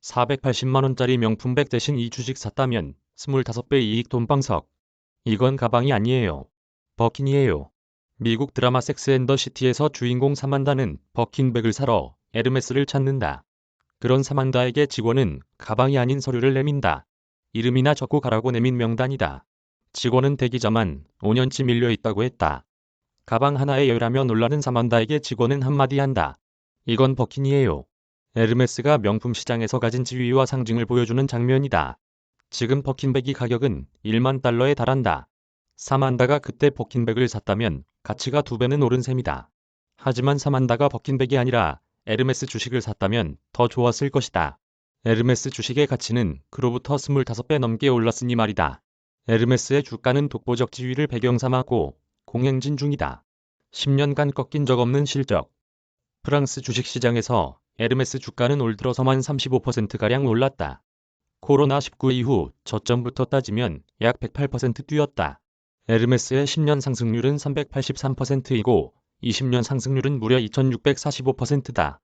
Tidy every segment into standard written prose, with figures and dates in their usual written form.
$480만원짜리 명품백 대신 이 주식 샀다면 25배 이익 돈방석. 이건 가방이 아니에요. 버킨이에요. 미국 드라마 섹스 앤 더 시티에서 주인공 사만다는 버킨백을 사러 에르메스를 찾는다. 그런 사만다에게 직원은 가방이 아닌 서류를 내민다. 이름이나 적고 가라고 내민 명단이다. 직원은 대기자만 5년치 밀려있다고 했다. 가방 하나에 열하며 놀라는 사만다에게 직원은 한마디 한다. 이건 버킨이에요. 에르메스가 명품 시장에서 가진 지위와 상징을 보여주는 장면이다. 지금 버킨백이 가격은 1만 달러에 달한다. 사만다가 그때 버킨백을 샀다면 가치가 2배는 오른 셈이다. 하지만 사만다가 버킨백이 아니라 에르메스 주식을 샀다면 더 좋았을 것이다. 에르메스 주식의 가치는 그로부터 25배 넘게 올랐으니 말이다. 에르메스의 주가는 독보적 지위를 배경 삼았고 공행진 중이다. 10년간 꺾인 적 없는 실적. 프랑스 주식시장에서 에르메스 주가는 올 들어서만 35%가량 올랐다. 코로나19 이후 저점부터 따지면 약 108% 뛰었다. 에르메스의 10년 상승률은 383%이고 20년 상승률은 무려 2645%다.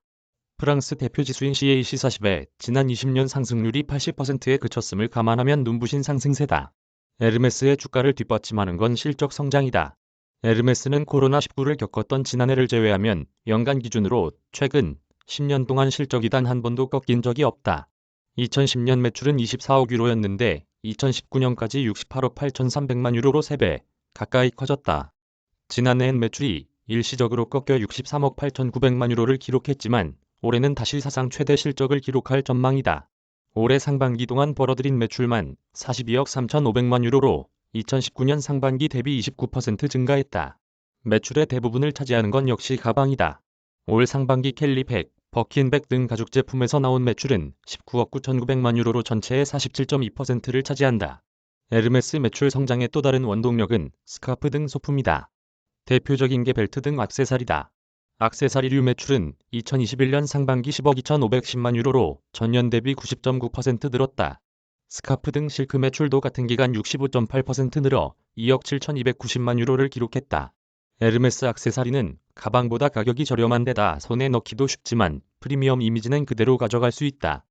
프랑스 대표 지수인 CAC40의 지난 20년 상승률이 80%에 그쳤음을 감안하면 눈부신 상승세다. 에르메스의 주가를 뒷받침하는 건 실적 성장이다. 에르메스는 코로나19를 겪었던 지난해를 제외하면 연간 기준으로 최근 10년 동안 실적이 단 한 번도 꺾인 적이 없다. 2010년 매출은 24억 유로였는데 2019년까지 68억 8,300만 유로로 3배 가까이 커졌다. 지난해엔 매출이 일시적으로 꺾여 63억 8,900만 유로를 기록했지만 올해는 다시 사상 최대 실적을 기록할 전망이다. 올해 상반기 동안 벌어들인 매출만 42억 3,500만 유로로 2019년 상반기 대비 29% 증가했다. 매출의 대부분을 차지하는 건 역시 가방이다. 올 상반기 캘리백, 버킨백 등 가죽 제품에서 나온 매출은 19억 9,900만 유로로 전체의 47.2%를 차지한다. 에르메스 매출 성장의 또 다른 원동력은 스카프 등 소품이다. 대표적인 게 벨트 등 액세서리다. 액세서리류 매출은 2021년 상반기 10억 2,510만 유로로 전년 대비 90.9% 늘었다. 스카프 등 실크 매출도 같은 기간 65.8% 늘어 2억 7,290만 유로를 기록했다. 에르메스 액세서리는 가방보다 가격이 저렴한 데다 손에 넣기도 쉽지만 프리미엄 이미지는 그대로 가져갈 수 있다.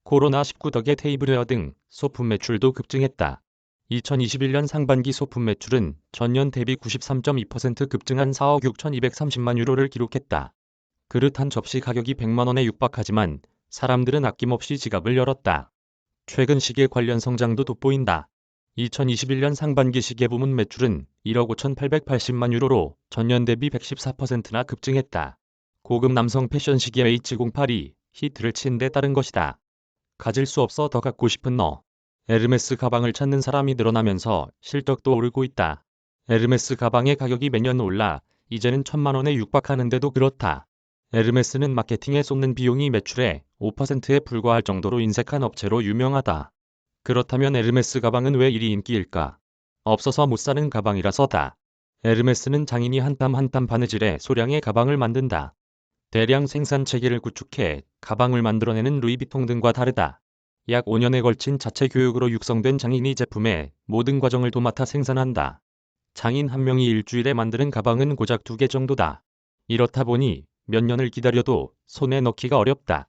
코로나19 덕에 테이블웨어 등 소품 매출도 급증했다. 2021년 상반기 소품 매출은 전년 대비 93.2% 급증한 4억 6,230만 유로를 기록했다. 그릇 한 접시 가격이 100만 원에 육박하지만 사람들은 아낌없이 지갑을 열었다. 최근 시계 관련 성장도 돋보인다. 2021년 상반기 시계 부문 매출은 1억 5,880만 유로로 전년 대비 114%나 급증했다. 고급 남성 패션 시계 H08이 히트를 친 데 따른 것이다. 가질 수 없어 더 갖고 싶은 너. 에르메스 가방을 찾는 사람이 늘어나면서 실적도 오르고 있다. 에르메스 가방의 가격이 매년 올라 이제는 1,000만 원에 육박하는데도 그렇다. 에르메스는 마케팅에 쏟는 비용이 매출의 5%에 불과할 정도로 인색한 업체로 유명하다. 그렇다면 에르메스 가방은 왜 이리 인기일까? 없어서 못 사는 가방이라서다. 에르메스는 장인이 한 땀 한 땀 바느질해 소량의 가방을 만든다. 대량 생산 체계를 구축해 가방을 만들어내는 루이비통 등과 다르다. 약 5년에 걸친 자체 교육으로 육성된 장인이 제품의 모든 과정을 도맡아 생산한다. 장인 한 명이 일주일에 만드는 가방은 고작 2개 정도다. 이렇다 보니 몇 년을 기다려도 손에 넣기가 어렵다.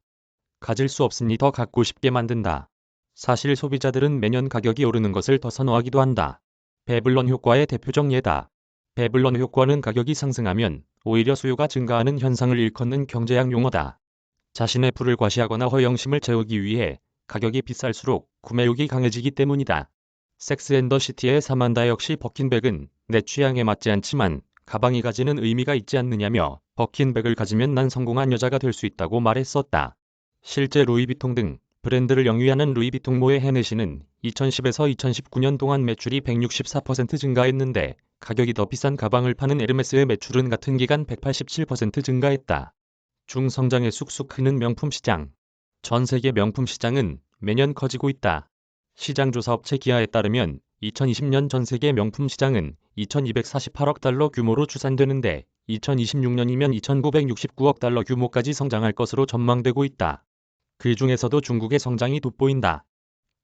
가질 수 없으니 더 갖고 싶게 만든다. 사실 소비자들은 매년 가격이 오르는 것을 더 선호하기도 한다. 배블런 효과의 대표적 예다. 배블런 효과는 가격이 상승하면 오히려 수요가 증가하는 현상을 일컫는 경제학 용어다. 자신의 부를 과시하거나 허영심을 채우기 위해 가격이 비쌀수록 구매욕이 강해지기 때문이다. 섹스 앤 더 시티의 사만다 역시 버킨백은 내 취향에 맞지 않지만 가방이 가지는 의미가 있지 않느냐며 버킨백을 가지면 난 성공한 여자가 될 수 있다고 말했었다. 실제 루이비통 등 브랜드를 영위하는 루이비통모의 헤네시는 2010에서 2019년 동안 매출이 164% 증가했는데 가격이 더 비싼 가방을 파는 에르메스의 매출은 같은 기간 187% 증가했다. 중성장에 쑥쑥 크는 명품 시장. 전 세계 명품 시장은 매년 커지고 있다. 시장조사업체 기아에 따르면 2020년 전 세계 명품 시장은 2,248억 달러 규모로 추산되는데 2026년이면 2,969억 달러 규모까지 성장할 것으로 전망되고 있다. 그 중에서도 중국의 성장이 돋보인다.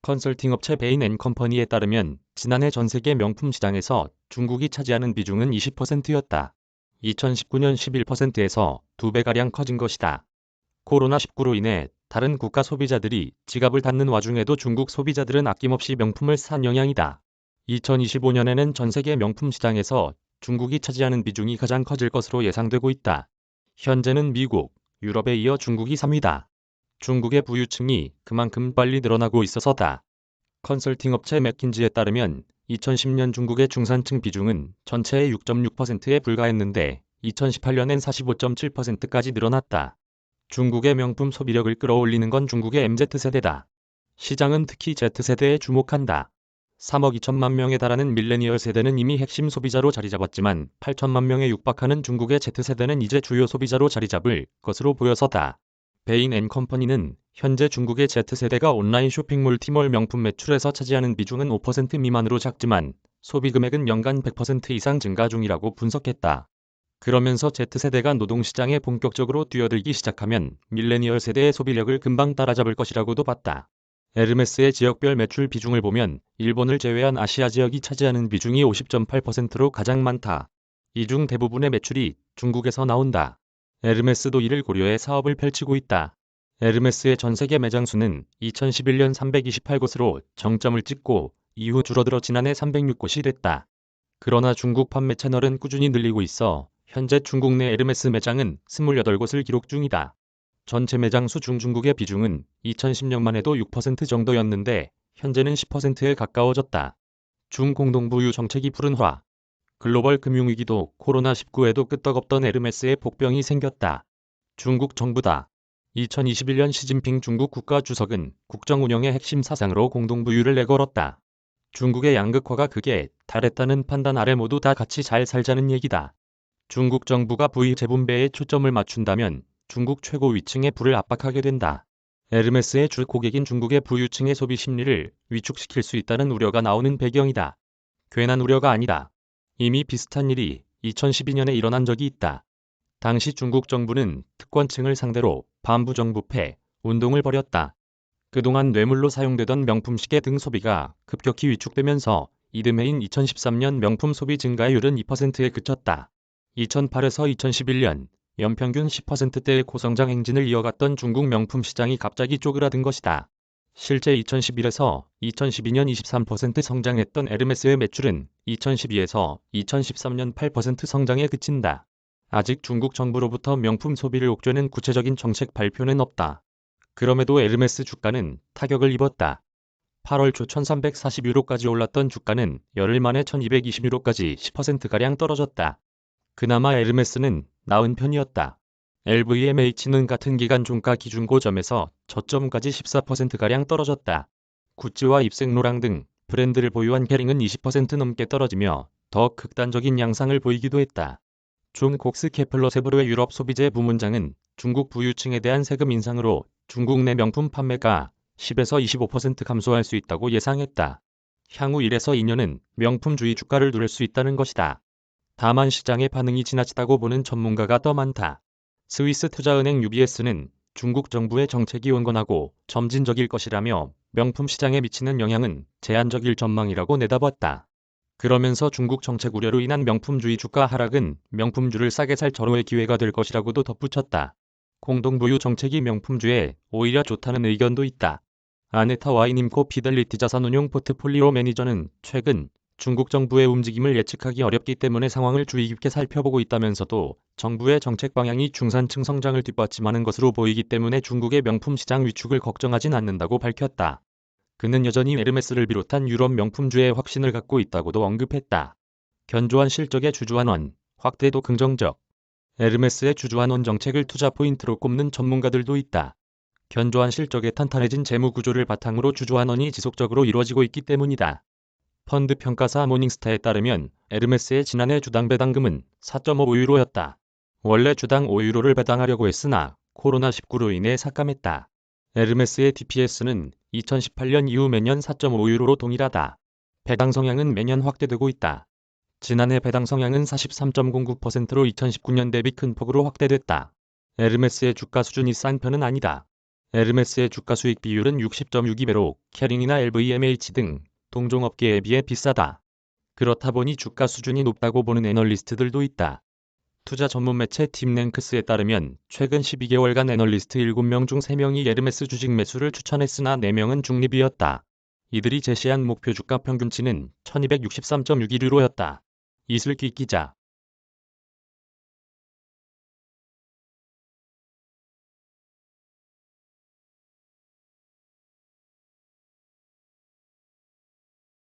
컨설팅 업체 베인 앤 컴퍼니에 따르면 지난해 전 세계 명품 시장에서 중국이 차지하는 비중은 20%였다. 2019년 11%에서 2배가량 커진 것이다. 코로나19로 인해 다른 국가 소비자들이 지갑을 닫는 와중에도 중국 소비자들은 아낌없이 명품을 산 영향이다. 2025년에는 전 세계 명품 시장에서 중국이 차지하는 비중이 가장 커질 것으로 예상되고 있다. 현재는 미국, 유럽에 이어 중국이 3위다. 중국의 부유층이 그만큼 빨리 늘어나고 있어서다. 컨설팅 업체 맥킨지에 따르면 2010년 중국의 중산층 비중은 전체의 6.6%에 불과했는데 2018년엔 45.7%까지 늘어났다. 중국의 명품 소비력을 끌어올리는 건 중국의 MZ세대다. 시장은 특히 Z세대에 주목한다. 3억 2천만 명에 달하는 밀레니얼 세대는 이미 핵심 소비자로 자리 잡았지만 8천만 명에 육박하는 중국의 Z세대는 이제 주요 소비자로 자리 잡을 것으로 보여서다. 베인 앤 컴퍼니는 현재 중국의 Z세대가 온라인 쇼핑 몰티몰 명품 매출에서 차지하는 비중은 5% 미만으로 작지만 소비 금액은 연간 100% 이상 증가 중이라고 분석했다. 그러면서 Z세대가 노동시장에 본격적으로 뛰어들기 시작하면 밀레니얼 세대의 소비력을 금방 따라잡을 것이라고도 봤다. 에르메스의 지역별 매출 비중을 보면 일본을 제외한 아시아 지역이 차지하는 비중이 50.8%로 가장 많다. 이 중 대부분의 매출이 중국에서 나온다. 에르메스도 이를 고려해 사업을 펼치고 있다. 에르메스의 전 세계 매장 수는 2011년 328곳으로 정점을 찍고 이후 줄어들어 지난해 306곳이 됐다. 그러나 중국 판매 채널은 꾸준히 늘리고 있어 현재 중국 내 에르메스 매장은 28곳을 기록 중이다. 전체 매장 수 중 중국의 비중은 2010년만 해도 6% 정도였는데 현재는 10%에 가까워졌다. 중공동부유 정책이 푸른화. 글로벌 금융위기도 코로나19에도 끄떡없던 에르메스에 복병이 생겼다. 중국 정부다. 2021년 시진핑 중국 국가주석은 국정 운영의 핵심 사상으로 공동부유를 내걸었다. 중국의 양극화가 극에 달했다는 판단 아래 모두 다 같이 잘 살자는 얘기다. 중국 정부가 부의 재분배에 초점을 맞춘다면 중국 최고 위층의 부를 압박하게 된다. 에르메스의 주 고객인 중국의 부유층의 소비 심리를 위축시킬 수 있다는 우려가 나오는 배경이다. 괜한 우려가 아니다. 이미 비슷한 일이 2012년에 일어난 적이 있다. 당시 중국 정부는 특권층을 상대로 반부정부패 운동을 벌였다. 그동안 뇌물로 사용되던 명품 시계 등 소비가 급격히 위축되면서 이듬해인 2013년 명품 소비 증가율은 2%에 그쳤다. 2008에서 2011년 연평균 10%대의 고성장 행진을 이어갔던 중국 명품 시장이 갑자기 쪼그라든 것이다. 실제 2011에서 2012년 23% 성장했던 에르메스의 매출은 2012에서 2013년 8% 성장에 그친다. 아직 중국 정부로부터 명품 소비를 옥죄는 구체적인 정책 발표는 없다. 그럼에도 에르메스 주가는 타격을 입었다. 8월 초 1340유로까지 올랐던 주가는 열흘 만에 1220유로까지 10%가량 떨어졌다. 그나마 에르메스는 나은 편이었다. LVMH는 같은 기간 종가 기준 고점에서 저점까지 14%가량 떨어졌다. 구찌와 입생로랑 등 브랜드를 보유한 케링은 20% 넘게 떨어지며 더 극단적인 양상을 보이기도 했다. 존 곡스 케플러 세브로의 유럽 소비재 부문장은 중국 부유층에 대한 세금 인상으로 중국 내 명품 판매가 10에서 25% 감소할 수 있다고 예상했다. 향후 1에서 2년은 명품주의 주가를 누릴 수 있다는 것이다. 다만 시장의 반응이 지나치다고 보는 전문가가 더 많다. 스위스 투자은행 UBS는 중국 정부의 정책이 온건하고 점진적일 것이라며 명품 시장에 미치는 영향은 제한적일 전망이라고 내다봤다. 그러면서 중국 정책 우려로 인한 명품주의 주가 하락은 명품주를 싸게 살 절호의 기회가 될 것이라고도 덧붙였다. 공동부유 정책이 명품주에 오히려 좋다는 의견도 있다. 아네타 와이님코 피델리티 자산운용 포트폴리오 매니저는 최근 중국 정부의 움직임을 예측하기 어렵기 때문에 상황을 주의 깊게 살펴보고 있다면서도 정부의 정책 방향이 중산층 성장을 뒷받침하는 것으로 보이기 때문에 중국의 명품 시장 위축을 걱정하진 않는다고 밝혔다. 그는 여전히 에르메스를 비롯한 유럽 명품주에 확신을 갖고 있다고도 언급했다. 견조한 실적의 주주환원, 확대도 긍정적. 에르메스의 주주환원 정책을 투자 포인트로 꼽는 전문가들도 있다. 견조한 실적에 탄탄해진 재무 구조를 바탕으로 주주환원이 지속적으로 이루어지고 있기 때문이다. 펀드 평가사 모닝스타에 따르면 에르메스의 지난해 주당 배당금은 4.5유로였다. 원래 주당 5유로를 배당하려고 했으나 코로나19로 인해 삭감했다. 에르메스의 DPS는 2018년 이후 매년 4.5유로로 동일하다. 배당 성향은 매년 확대되고 있다. 지난해 배당 성향은 43.09%로 2019년 대비 큰 폭으로 확대됐다. 에르메스의 주가 수준이 싼 편은 아니다. 에르메스의 주가 수익 비율은 60.62배로 캐링이나 LVMH 등 동종업계에 비해 비싸다. 그렇다 보니 주가 수준이 높다고 보는 애널리스트들도 있다. 투자 전문 매체 팀랭크스에 따르면 최근 12개월간 애널리스트 7명 중 3명이 에르메스 주식 매수를 추천했으나 4명은 중립이었다. 이들이 제시한 목표 주가 평균치는 1263.61유로였다. 이슬기 기자